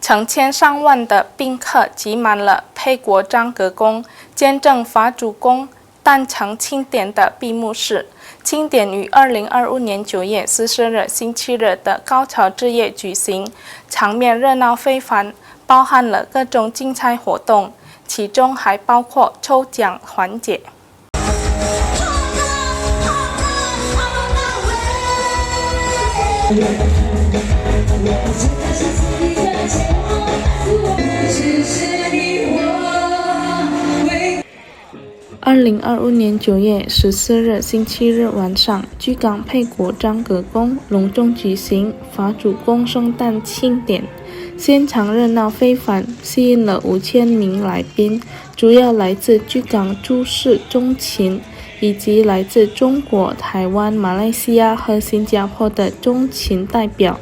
成千上万的宾客挤满了沛国章阁宫，见证法主公诞辰庆典的闭幕式。庆典于2025年9月14日星期日的高潮之夜举行，场面热闹非凡，包含了各种精彩活动，其中还包括抽奖环节。2025年9月14日星期日晚上，居港沛国章阁宫隆重举行法主公圣诞庆典，现场热闹非凡，吸引了5000名来宾，主要来自居港诸市中勤，以及来自中国、台湾、马来西亚和新加坡的中勤代表。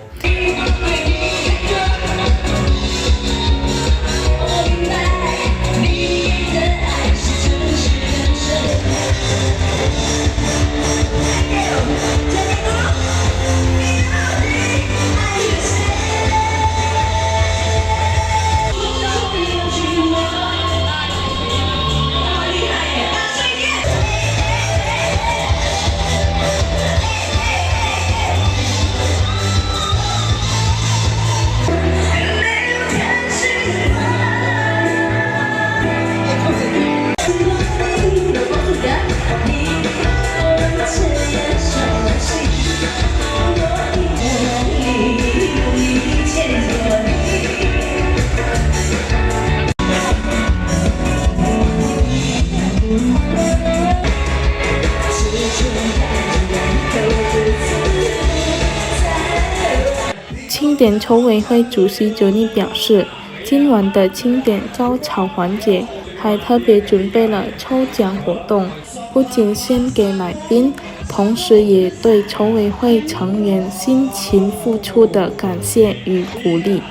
庆典筹委会主席Johnny表示，今晚的庆典高潮环节还特别准备了抽奖活动，不仅献给来宾，同时也对筹委会成员辛勤付出的感谢与鼓励。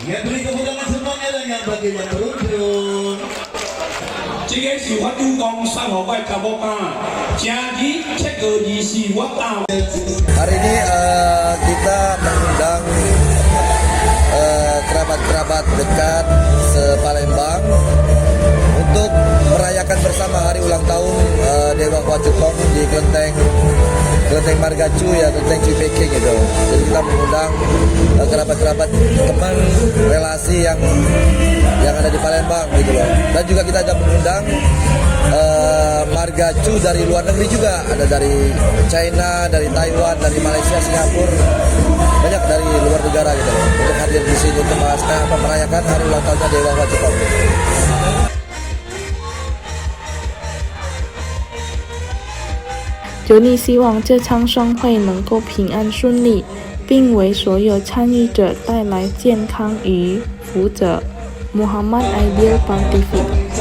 Ya, beri kemudahan semuanya dengan bagian turun-turun. Jika si waktu kong sama baik kabokan, jadi cek kondisi waktu. Hari ini kita mengundang kerabat-kerabat dekat se-Palembang untuk merayakan bersama hari ulang tahun Dewa Wajukong di Kelenteng Margacu ya, Kelenteng Cipeke gitu. Jadi kita mengundang kerabat-kerabat, teman, relasi yang ada di Palembang gitu loh. Dan juga kita ada mengundang Margacu dari luar negeri juga, ada dari China, dari Taiwan, dari Malaysia, Singapura, banyak dari luar negara gitu loh, untuk hadir di sini untuk merayakan hari ulang tahunnya Dewa Wajukong. Johnny 希望这场盛会能够平安顺利，并为所有参与者带来健康与福泽。Muhammad Aidil, PAN TV。